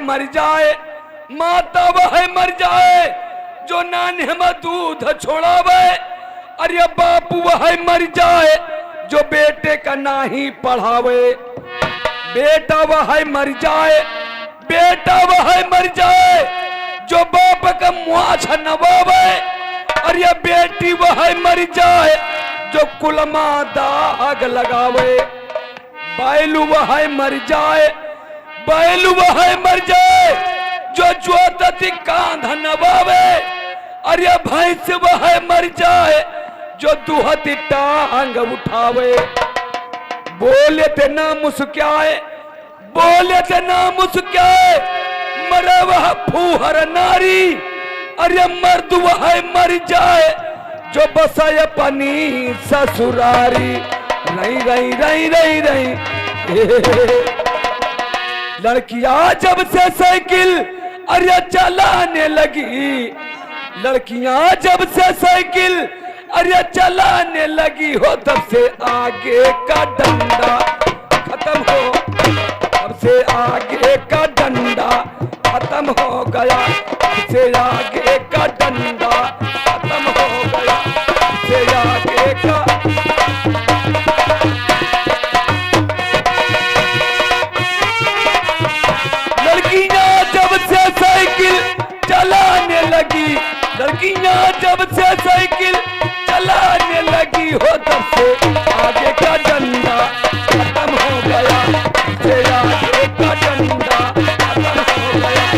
मर जाए, माता वह मर जाए जो नान्हे में दूध छोड़ावे। अरे बापू वह मर जाए जो बेटे का नाही पढ़ावे। बेटा वह मर जाए, बेटा वह मर जाए जो बाप का मुआछ नवावे। अरे बेटी वह मर जाए जो कुलमा दाग लगावे। बैलू वह मर जाए, बैल वह मर जाए जो ज्योति कांध नवावे। अरे भैंस वह मर जाए जो दुहती टांग उठावे। बोले थे ना मुस्काए, बोले थे ना मुस्काए मरे वह फूहर नारी। अरे मर्द वह मर जाए जो बसाए पनी ससुरारी। रही रही रही रही रही लड़कियां जब से साइकिल अरे चलाने लगी, लड़कियां जब से साइकिल अरे चलाने लगी हो तब से आगे का डंडा खत्म हो, तब से आगे का डंडा खत्म हो गया। तब से आगे का डंडा खत्म हो गया। तब से आगे का चलाने लगी, लड़कियां जब से साइकिल चलाने लगी हो तब से आगे का डंडा खत्म हो गया। से आगे का डंडा खत्म हो गया।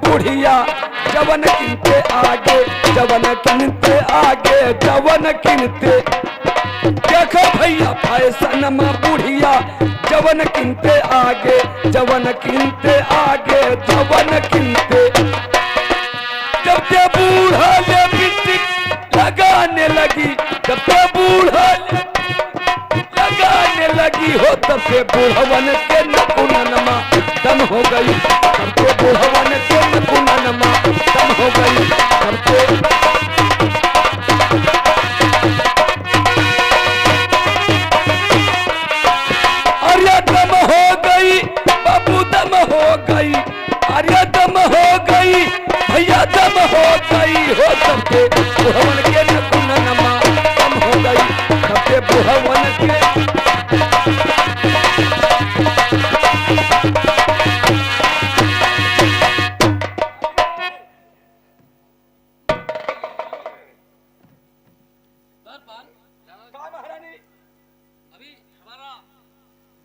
बुढ़िया जवन किनते आगे, जवन किनते आगे, जवन किनते। देखो भैया फैशन में बुढ़िया जवन किनते आगे, जवन किनते आगे, जवन किनते। जब ते बूढ़ा लिपस्टिक लगाने लगी, जब ते बूढ़ा लगाने लगी हो तब से बुढ़वन के नकुनमा दम हो गई। तब से बुढ़वन के नकुनमा दम हो गई। तब से अरे दम हो गई बाबू, दम हो गई। अरे दम हो गई भैया, दम हो गई हो तब से बुढ़वन के नकुनमा दम हो गई। तब से बुढ़वन के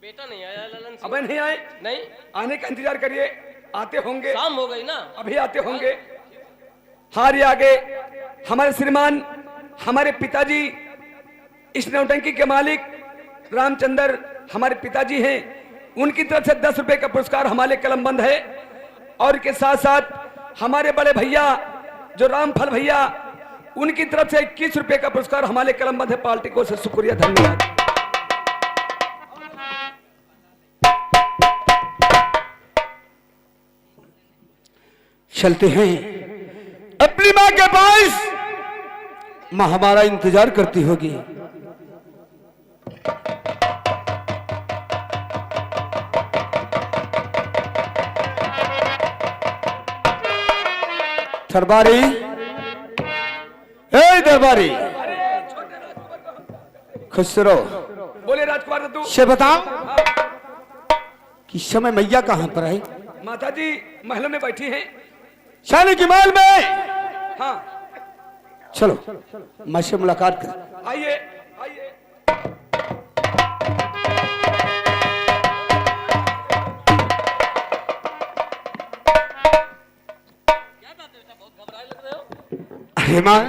बेटा नहीं आया ललन सिंह। अबे नहीं आए? नहीं, आने का इंतजार करिए, आते होंगे। शाम हो गई ना, अभी आते होंगे। हार आगे हमारे श्रीमान, हमारे पिताजी इस नौटंकी के मालिक रामचंद्र हमारे पिताजी हैं। उनकी तरफ से 10 रुपए का पुरस्कार हमारे कलमबंद है। और के साथ साथ हमारे बड़े भैया जो रामफल भैया, उनकी तरफ से 21 रुपए का पुरस्कार हमारे कलमबंद है। पार्टी को से शुक्रिया, धन्यवाद। चलते हैं अपनी माँ के पास, माँ हमारा इंतजार करती होगी। दरबारी, ए दरबारी, खुश रहो। बोले राजकुमार तू से बताओ कि समय मैया कहां पर है? माता जी महलों में बैठी हैं। शादी की महल में। हाँ चलो मां से मुलाकात कर। आइए आइए। हे माँ,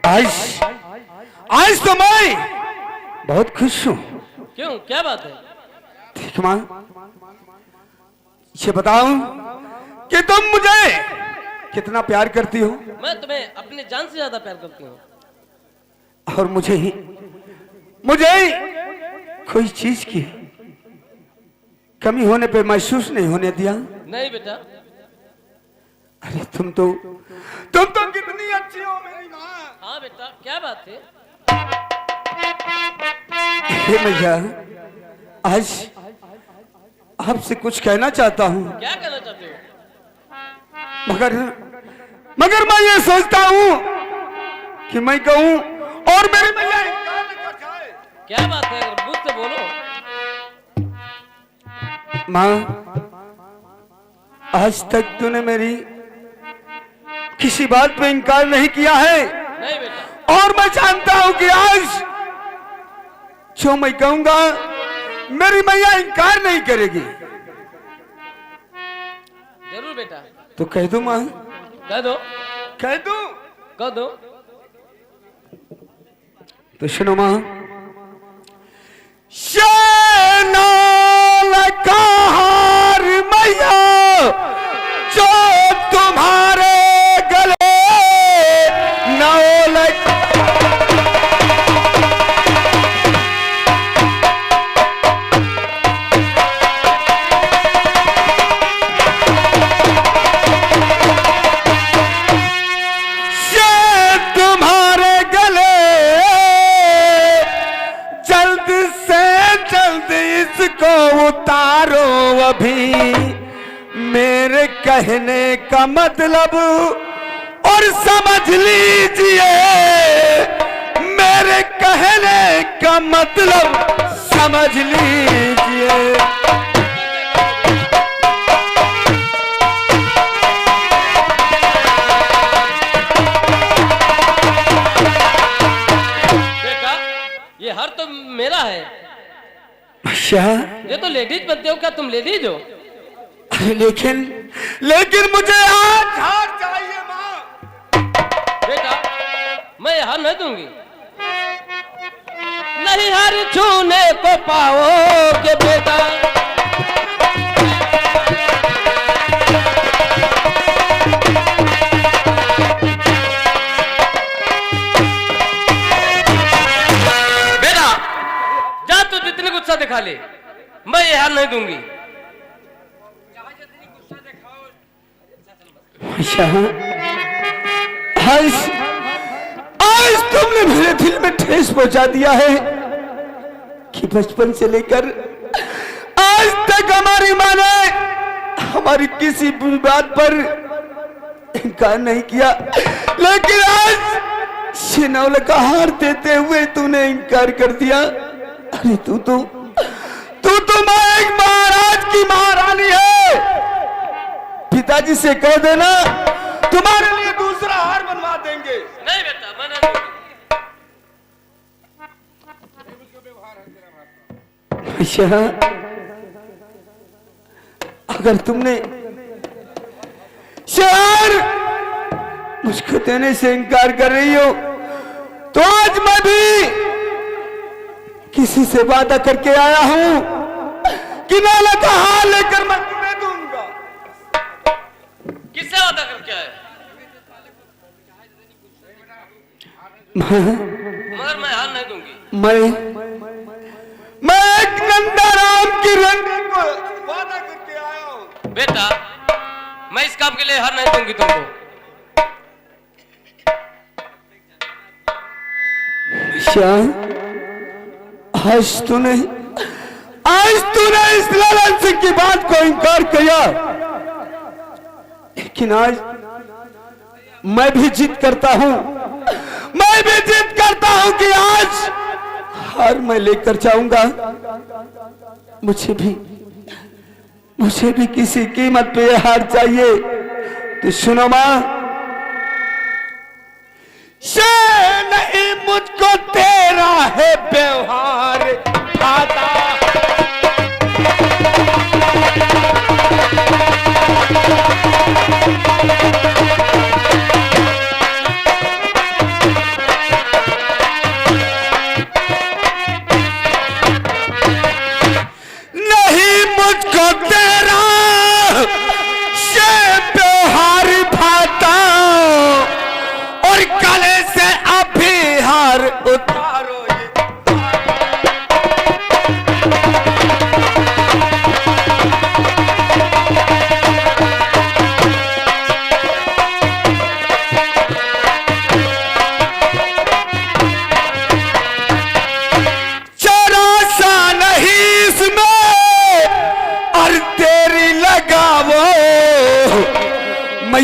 आज आज तो मैं बहुत खुश हूँ। क्यों, क्या बात है? ठीक माँ, ये बताओ कि तुम मुझे कितना प्यार करती हो मैं तुम्हें अपने जान से ज्यादा प्यार करती हूँ। और मुझे कोई चीज की कमी होने पे महसूस नहीं होने दिया। नहीं बेटा। अरे तुम तो कितनी अच्छी हो मेरी माँ। हाँ बेटा, क्या बात है? हे मैया, आज आपसे कुछ कहना चाहता हूँ, क्या कहना चाहते हो? मगर मैं ये सोचता हूँ कि मैं कहूँ और मेरी मैया इनकार न कर जाए। क्या बात है, मुझसे बोलो। माँ, आज तक तूने मेरी किसी बात पे इनकार नहीं किया है। नहीं बेटा। और मैं जानता हूं कि आज जो मैं कहूंगा मेरी मैया इनकार नहीं करेगी। जरूर बेटा। तो कह दो माँ, कह दो। कह दो, कह दो। तो सुनो माँ। हार मैया जो तुम्हारे गले नौलक तुम्हारे गले जल्द से जल्द इसको उतारो अभी। मेरे कहने का मतलब और समझ लीजिए, मेरे कहने का मतलब समझ लीजिए। बेटा, ये हार तो मेरा है। अच्छा, ये तो लेडीज बनते हो, क्या तुम लेडीज हो? लेकिन मुझे आज हार चाहिए माँ। बेटा, मैं ये हार नहीं दूंगी। नहीं हार छूने को पाओगे बेटा। बेटा, जा तू जितनी गुस्सा दिखा ले, मैं ये हार नहीं दूंगी। अच्छा, आज तुमने मेरे दिल में ठेस पहुंचा दिया है कि बचपन से लेकर आज तक हमारी मां ने हमारी किसी भी बात पर इनकार नहीं किया, लेकिन आज शिनौल का हार देते हुए तूने इनकार कर दिया। अरे तू तो मां एक महाराज की महारानी है। पिताजी से कह देना तुम्हारे लिए दूसरा हार बनवा देंगे। नहीं बेटा, मैं नहीं दूंगी। अच्छा, अगर तुमने शहर मुझको देने से इनकार कर रही हो तो आज मैं भी किसी से वादा करके आया हूं कि नाला का हार लेकर मैं तुम्हें दूंगा। किससे वादा करके आए? मगर मैं हार नहीं दूंगी। मैं एक नंदाराम की रंगी को वादा करके आया हूं। बेटा, मैं इस काम के लिए हार नहीं दूंगी तुमको। आज तूने इस लालन सिंह की बात को इनकार किया, लेकिन आज मैं भी जिद करता हूं कि आज हार मैं लेकर जाऊंगा। मुझे भी किसी कीमत पे हार चाहिए। तो सुनो मां, नहीं मुझको तेरा है व्यवहार आता।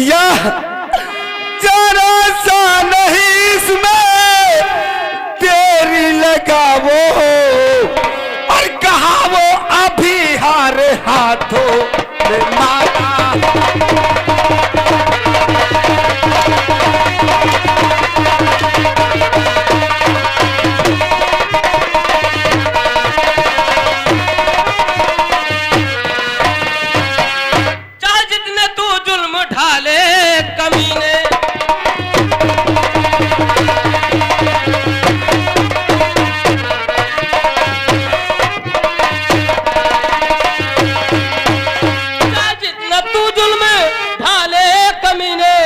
भैया जरा सा नहीं इसमें तेरी लगावो और कहा वो अभी हार हाथों में मारा। चाहे जितने तू जुल्म ढाले कमीने, चाहे जितना तू जुल्म ढाले कमीने,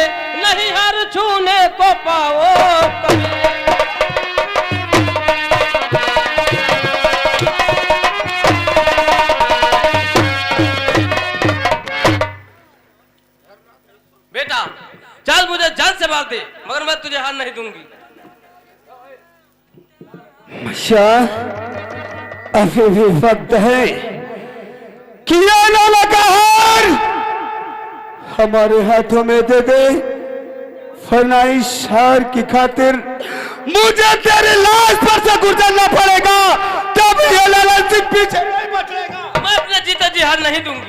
नहीं हर छूने को पाओ कमीने। बेटा चल मुझे जान से मार दे, मगर मैं तुझे हार नहीं दूंगी। भैया अभी भी वक्त है कि ये लाला का हार हमारे हाथों में दे दे, वरना इस हार की खातिर मुझे तेरी लाश पर से गुजरना पड़ेगा, तब ये लाला सिंह पीछे नहीं बचेगा। मैं अपने जीते जी हार नहीं दूंगी।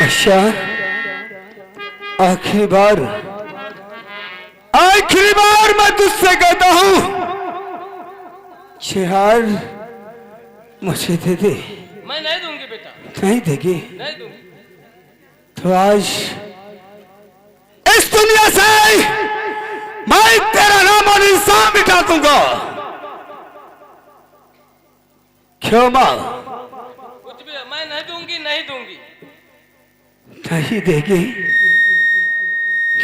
अच्छा आखिरी बार मैं तुझसे कहता हूं, ये हार मुझे दे दे। मैं नहीं दूंगी बेटा, नहीं देगी नहीं दूंगी। तो आज इस दुनिया से मैं तेरा नाम और इंसान मिटा दूंगा। क्यों मां? कुछ भी मैं नहीं दूंगी, नहीं दूंगी। नहीं देगी,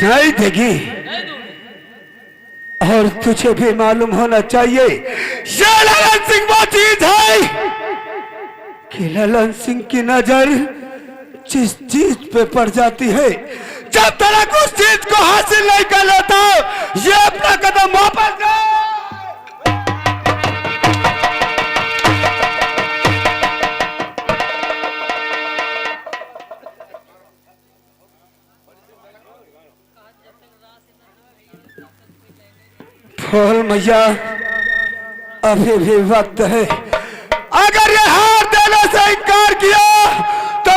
नहीं देगी। नहीं दूंगी। और तुझे भी मालूम होना चाहिए ये ललन सिंह वो चीज है कि ललन सिंह की नजर जिस चीज पे पड़ जाती है, जब तक उस चीज को हासिल नहीं कर लेता, ये अपना कदम वापस ले। बोल मैया अभी भी वक्त है, अगर ये हार देने से इनकार किया तो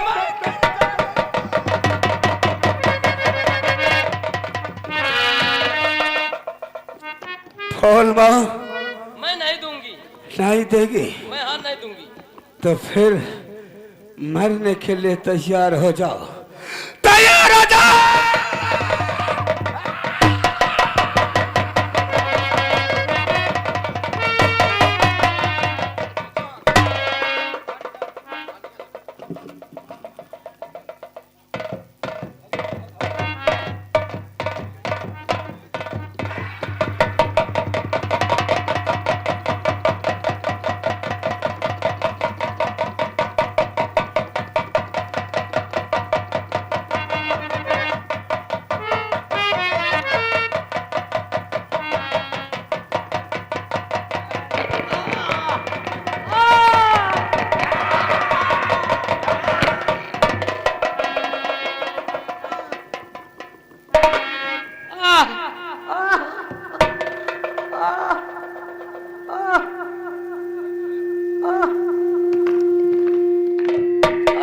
बोल मां। मैं नहीं दूंगी। नहीं देगी मैं हार नहीं दूंगी। तो फिर मरने के लिए तैयार हो जाओ, तैयार हो जाओ।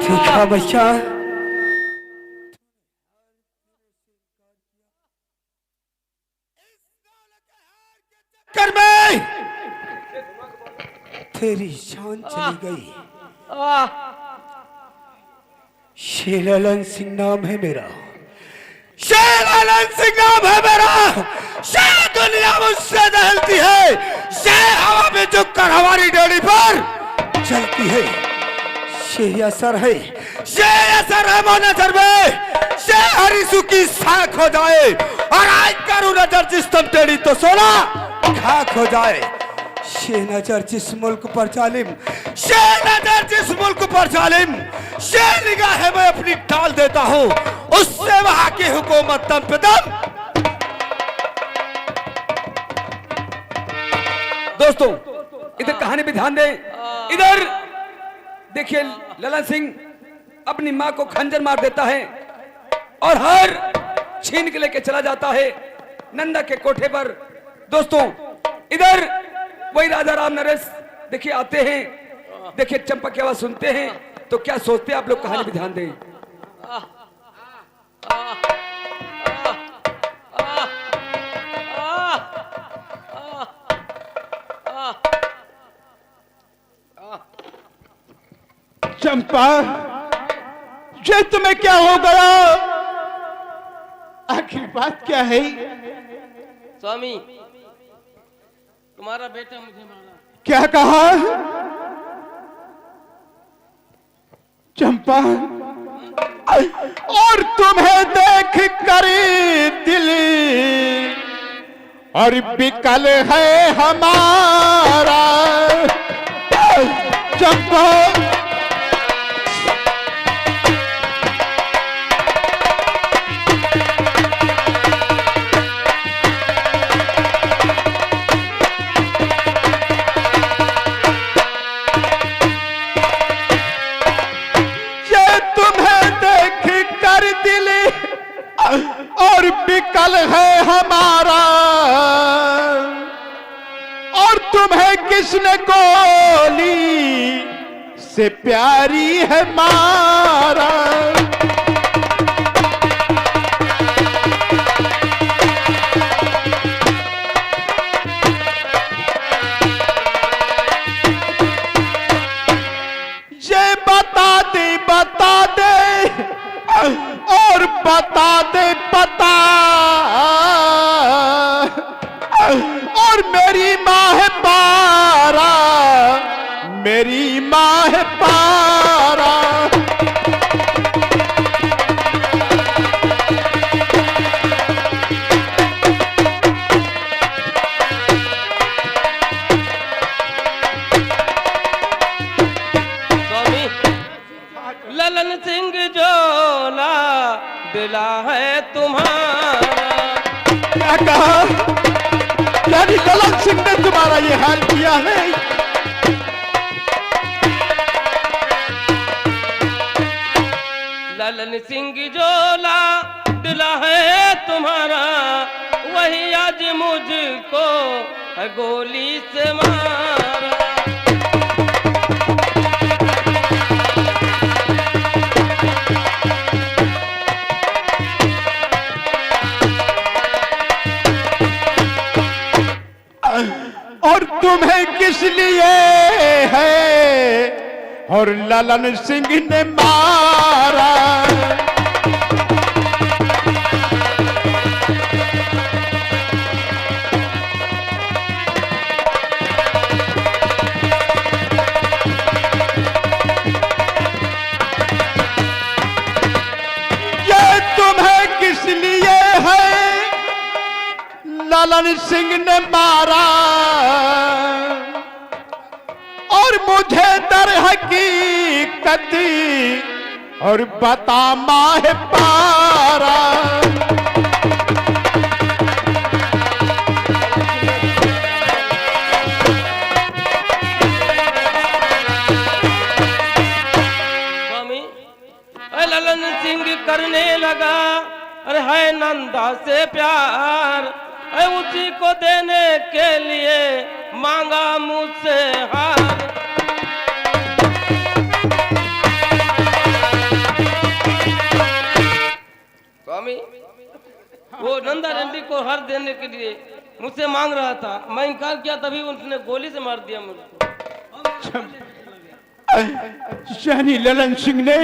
देखा बच्चा, कर में तेरी जान चली गई। शेललन सिंह नाम है मेरा, शेललन सिंह नाम है मेरा। ये दुनिया मुझसे दहलती है, ये हवा में झुक कर हमारी डोरी पर चलती है। ये असर है, ये असर है मोनजर में, ये हरिसु की साख हो जाए और आज करूं नजर जिस तम टेढ़ी तो सोना खाक हो जाए। ये नजर जिस मुल्क पर जालिम, ये नजर जिस मुल्क पर जालिम, ये निगाहें मैं अपनी डाल देता हूं, उससे वहां की हुकूमत दम पे दम दोस्तों इधर कहानी भी ध्यान दें। इधर देखिए ललन सिंह अपनी मां को खंजर मार देता है और हार छीन के लेके चला जाता है नंदा के कोठे पर। दोस्तों इधर वही राजा राम नरेश देखिए आते हैं, देखिए चंपा की आवाज सुनते हैं तो क्या सोचते हैं आप लोग, कहानी भी ध्यान दें। चंपा, ये तुम्हें क्या हो गया? आखिर बात क्या है? स्वामी, तुम्हारा बेटा मुझे मारा। क्या कहा? चंपा, और तुम्हें देख कर दिल और बिकल है हमारा। चंपा, और बिकल है हमारा, और तुम्हें किसने गोली से प्यारी है मारा। ये बता दे और बता दे पता, और मेरी माँ है पारा, मेरी माँ है पारा। स्वामी, ललन सिंह जोला दिला है तुम्हारा। क्या कहा? यानी ललन सिंह ने तुम्हारा ये हाल किया है? ललन सिंह जोला दिला है तुम्हारा, वही आज मुझको है गोली से मारा। और तुम्हें किस लिए है और ललन सिंह ने मारा। ये तुम्हें किस लिए है ललन सिंह ने मारा, और मुझे दर हकीकत और बता माह पारा। स्वामी, ललन सिंह करने लगा अरे है नंदा से प्यार, उसी को देने के लिए मांगा मुझसे हार। स्वामी, वो नंदा रेड्डी को हार देने के लिए मुझसे मांग रहा था, मैं इनकार किया, तभी उसने गोली से मार दिया मुझको। यानी ललन सिंह ने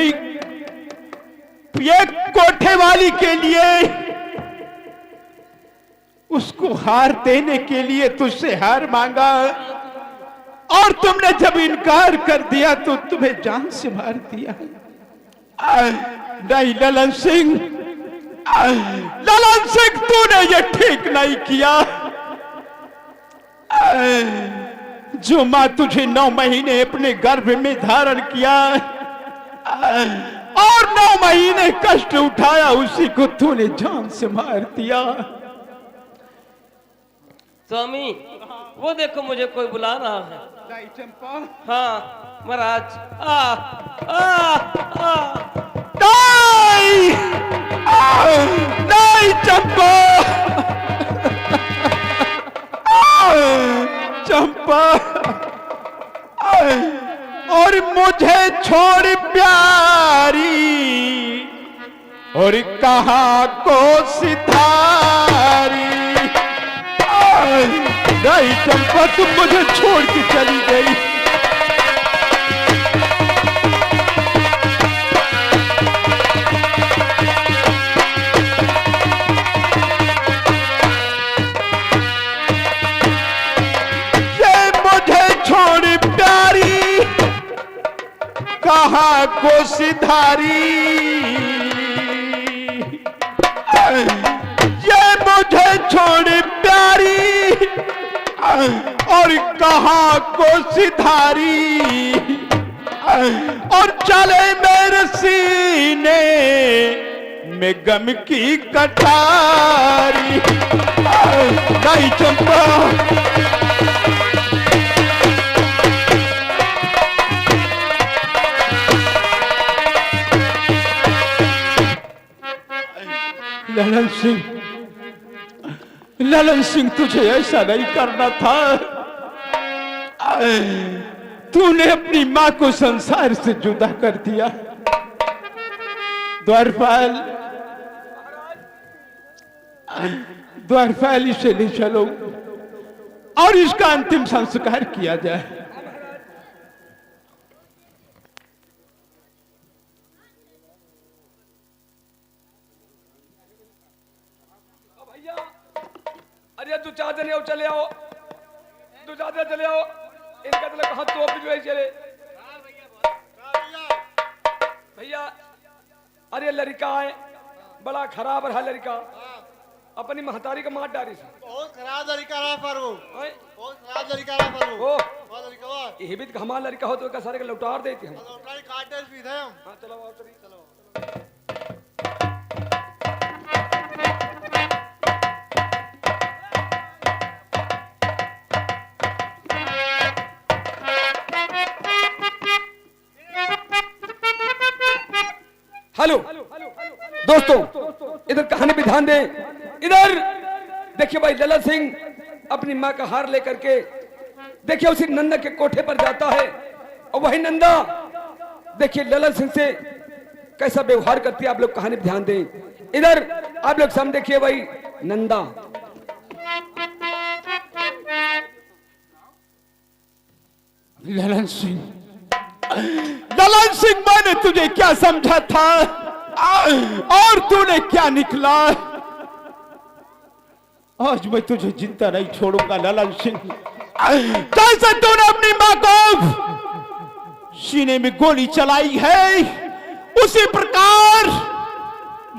एक कोठे वाली के लिए, उसको हार देने के लिए तुझसे हार मांगा, और तुमने जब इनकार कर दिया तो तुम्हें जान से मार दिया। नहीं ललन सिंह, ललन सिंह, तूने ये ठीक नहीं किया। जो मां तुझे 9 महीने अपने गर्भ में धारण किया और 9 महीने कष्ट उठाया, उसी को तूने जान से मार दिया। स्वामी, वो देखो मुझे कोई बुला रहा है। दाई चंपा, हाँ महाराज। आ आ आ दाई दाई चंपा, चंपा और मुझे छोड़ प्यारी और कहाँ को सितारी। नहीं चंपा, तुम मुझे छोड़ के चली गई। ये मुझे छोड़ प्यारी कहाँ को सिधारी। ये मुझे छोड़ प्यारी और कहाँ को सिधारी और चले मेरे सीने में गम की कटारी। नहीं चंपा, ललन सिंह, ललन सिंह, तुझे ऐसा नहीं करना था। तूने अपनी मां को संसार से जुदा कर दिया। द्वारपाल, द्वारपाल, इसे ले चलो और इसका अंतिम संस्कार किया जाए। अरे तू चादर आओ, चले आओ, तू चादर चले आओ। इनका तो कहा तो भी जो चले भैया। अरे लड़का है बड़ा खराब रहा लड़का, अपनी महतारी का मार डाली से। बहुत खराब लड़का रहा पर वो, ओए, बहुत खराब लड़का रहा पर वो। ओ बहुत लड़का हुआ, ये भी हमारा लड़का हो तो का सारे का लौटार देते हम। लौटाई काटे भी थे हम। हाँ चलो आओ, चलिए चलो। हेलो दोस्तों, इधर कहानी भी ध्यान दें। इधर देखिए भाई, ललन सिंह अपनी मां का हार लेकर के देखिए उसी नंदा के कोठे पर जाता है और वही नंदा देखिए ललन सिंह से कैसा व्यवहार करती है। आप लोग कहानी भी ध्यान दें। इधर आप लोग सामने देखिए भाई, नंदा ललन सिंह, ललन सिंह, मैंने तुझे क्या समझा था और तूने क्या निकला। आज मैं तुझे जिंदा नहीं छोड़ूंगा ललन सिंह। जैसे तूने अपनी मां को सीने में गोली चलाई है, उसी प्रकार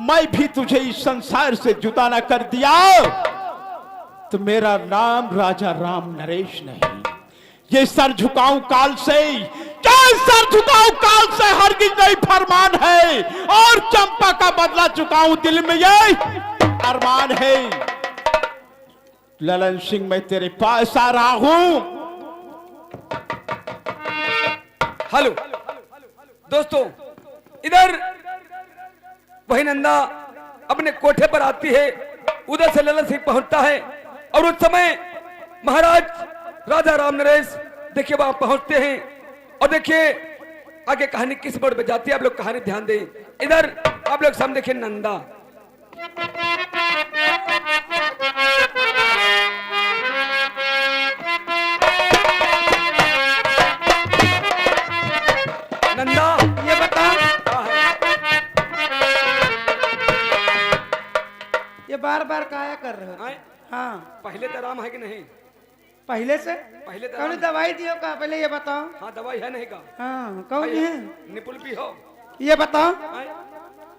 मैं भी तुझे इस संसार से जुदा न कर दिया तो मेरा नाम राजा राम नरेश नहीं। ये सर झुकाऊं काल से, क्या सर झुकाऊं काल से हरगिज नहीं फरमान है, और चंपा का बदला चुकाऊं दिल में ये अरमान है। ललन सिंह, मैं तेरे पास आ रहा हूं। हेलो दोस्तों, इधर वही नंदा अपने कोठे पर आती है, उधर से ललन सिंह पहुंचता है और उस समय महाराज राजा राम नरेश देखिए वहां पहुंचते हैं और देखिए आगे कहानी किस मोड़ पे जाती है। आप लोग कहानी ध्यान दें। इधर आप लोग सामने देखिए नंदा, नंदा ये बता ये बार बार काया कर रहे हो? आए? हाँ, पहले तो आराम है कि नहीं? पहले से पहले तो कौन आराम- दवाई दियो का पहले ये बताओ। हाँ दवाई है नहीं का? हाँ, कौन है निपुल भी हो। ये बताओ, आए?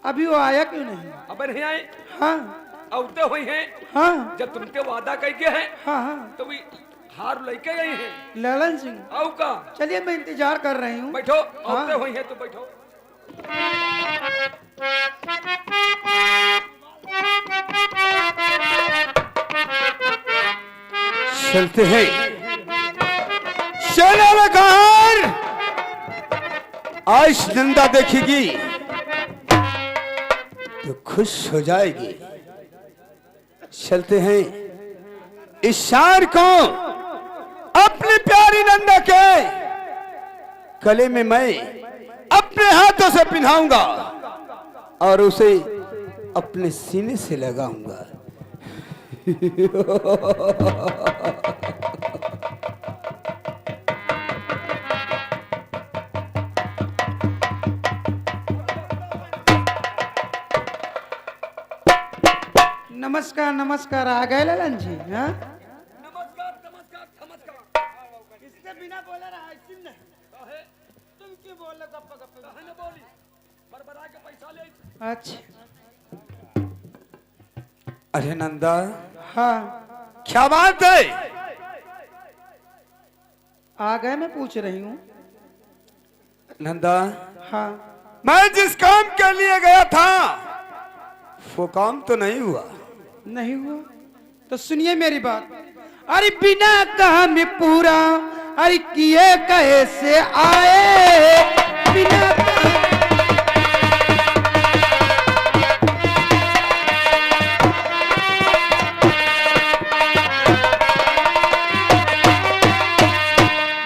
अभी वो आया क्यों नहीं? अब नहीं आए, हाँ औते हुई हैं। हाँ जब तुमके वादा करके हैं हाँ हाँ, तो भी हार लेके गई हैं। ललन सिंह, आओ का चलिए मैं इंतजार कर रही हूँ। बैठो, औते हुई हैं तो बैठो। चलते हैं। शेरालकार आज नंदा देखेगी तो खुश हो जाएगी। चलते हैं इस शार को अपनी प्यारी नंदा के गले में मैं अपने हाथों से पहनाऊंगा और उसे अपने सीने से लगाऊंगा। नमस्कार नमस्कार, आ गए ललन जी? हाँ, नमस्कार नमस्कार नमस्कार। इससे बिना बोला रहा सिम नहीं। तुम क्यों बोल रहे गप्पा गप्पा? कहने बोली बरबरा के पैसा ले। अच्छा, अरे नंदा, हाँ क्या बात है? आ गए, मैं पूछ रही हूँ। नंदा, हाँ, मैं जिस काम के लिए गया था वो काम तो नहीं हुआ। नहीं हुआ तो सुनिए मेरी बात। अरे बिना काम पूरा, अरे किए कैसे आए? बिना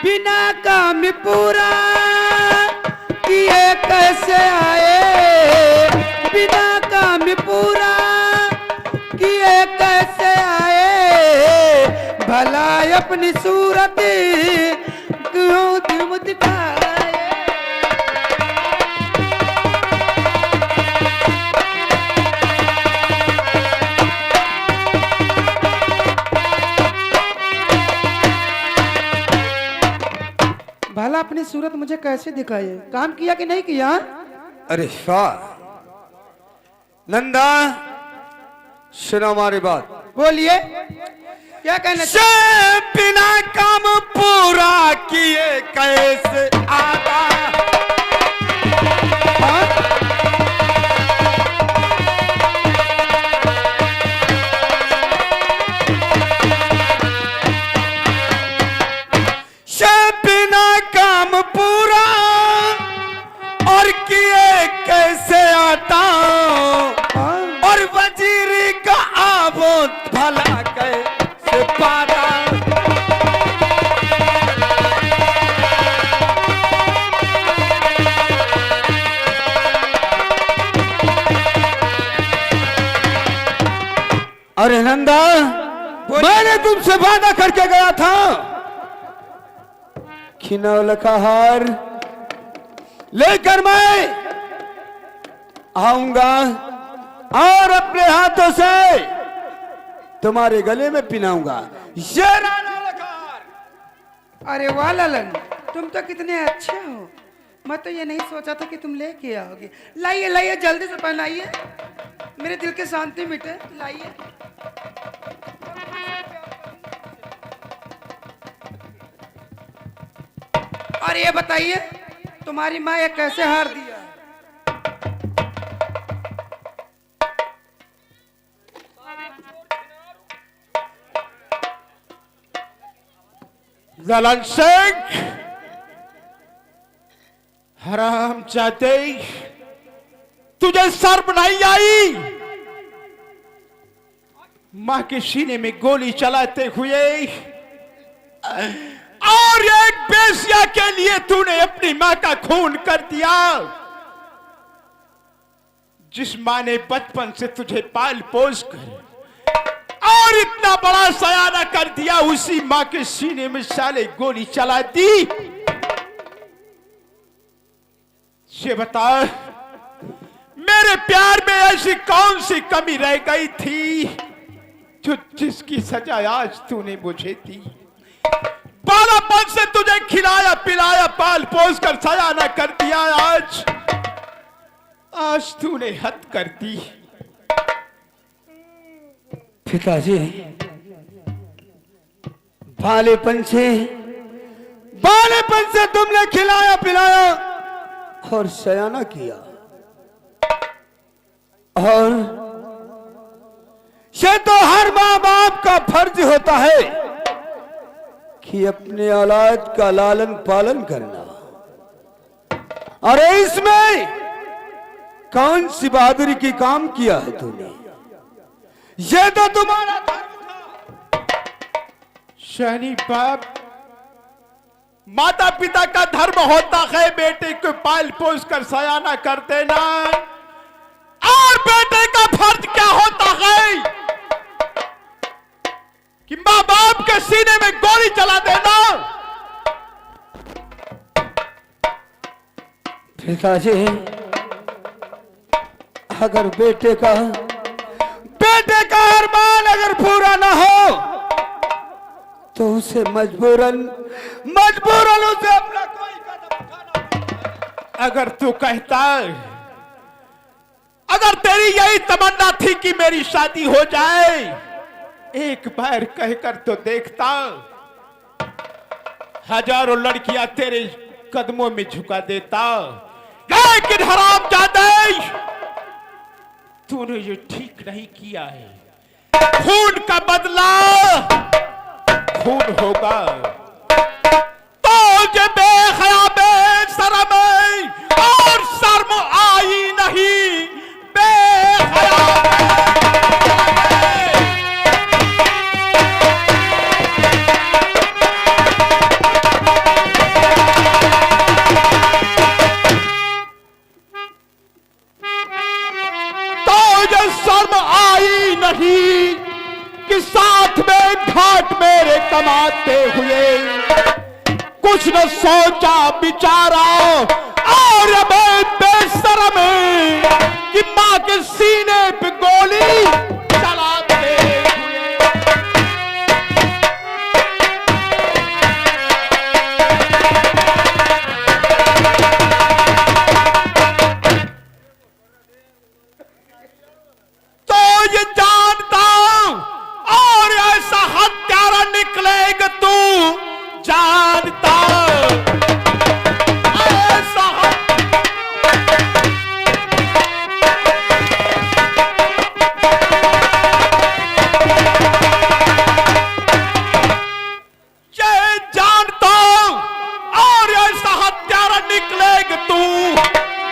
बिना काम पूरा किए कैसे आए? बिना काम पूरा किए कैसे आए? भला अपनी सूरत क्यों तुम दिखाए? भला अपनी सूरत मुझे कैसे दिखाए? काम किया कि नहीं किया? अरे वाह नंदा, सुनो हमारी बात। बोलिए, क्या कहना से बिना काम पूरा किए कैसे आता? से बिना काम पूरा और किए कैसे आता? और वजीर का आबोद भला कैसे पाता? अरे नंदा, मैंने तुमसे वादा करके गया था कि नवल का हार लेकर मैं आऊंगा और अपने हाथों से तुम्हारे गले में पिनाऊंगा। ये नवल का हार। अरे वाह ललन, तुम तो कितने अच्छे हो। मैं तो ये नहीं सोचा था कि तुम लेके आओगे। लाइए लाइए, जल्दी से पहनाइए, मेरे दिल की शांति मिटे। लाइए। और ये बताइए, तुम्हारी माँ ये कैसे हार दिया? ललन सिंह, हराम चाहते तुझे शर्म नहीं आई? मां के सीने में गोली चलाते हुए और एक बेसिया के लिए तूने अपनी मां का खून कर दिया। जिस मां ने बचपन से तुझे पाल पोस कर और इतना बड़ा सयाना कर दिया, उसी मां के सीने में साले गोली चला दी। ये बता, मेरे प्यार में ऐसी कौन सी कमी रह गई थी जो जिसकी सजा आज तूने मुझे दी? बालापन से तुझे खिलाया पिलाया पाल पोस कर सयाना कर दिया, आज तूने हद कर दी। पिताजी, बालेपन से तुमने खिलाया पिलाया और सयाना किया, और ये तो हर माँ बाप का फर्ज होता है कि अपने औलाद का लालन पालन करना। अरे इसमें कौन सी बहादुरी की काम किया है तूने? ये तो तुम्हारा धर्म था। शहनी बाप, माता पिता का धर्म होता है बेटे को पाल पोस कर सयाना कर देना, और बेटे का फर्ज क्या होता है कि मां बाप के सीने में गोली चला देना। पिताजी, अगर बेटे का अरमान अगर पूरा ना हो तो उसे मजबूरन उसे अपना कोई कदम उठाना पड़ता। अगर तू कहता, अगर तेरी यही तमन्ना थी कि मेरी शादी हो जाए, एक बार कहकर तो देखता, हजारों लड़कियां तेरे कदमों में झुका देता। लेकिन हरामजादे, तूने ये ठीक नहीं किया है। खून का बदला खून होगा। तो ये बेहया बेशरम और शर्म आई नहीं, बेहया शर्म आई नहीं कि साथ में घाट मेरे कमाते हुए कुछ न सोचा बिचारा, और मैं बेशर्म कि मां के सीने पे गोली चलाते हुए। तो ये जानता और ऐसा हत्यारा निकलेगा तू, जानता ऐसा ये जानता और ऐसा हत्यारा निकलेगा तू,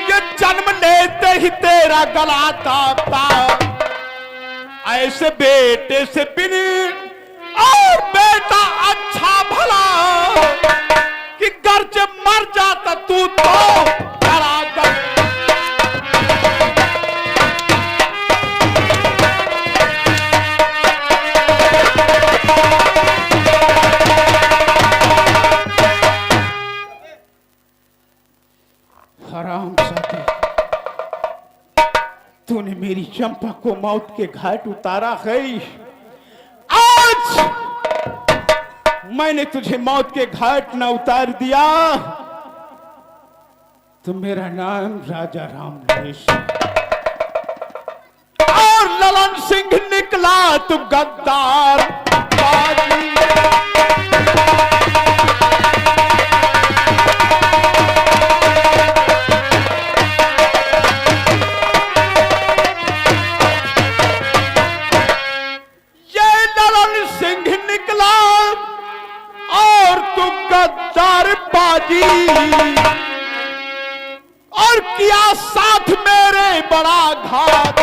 ये जन्म लेते ही तेरा गला काटता। ऐसे बेटे से बिनी और बेटा अच्छा भला कि घर से मर जाता तू तो डरा कर। हरामजादे, तूने मेरी चंपा को मौत के घाट उतारा है। आज मैंने तुझे मौत के घाट न उतार दिया तो मेरा नाम राजा राम नरेश और ललन सिंह निकला तू गद्दार बाजी। बाजी और किया साथ मेरे बड़ा घात।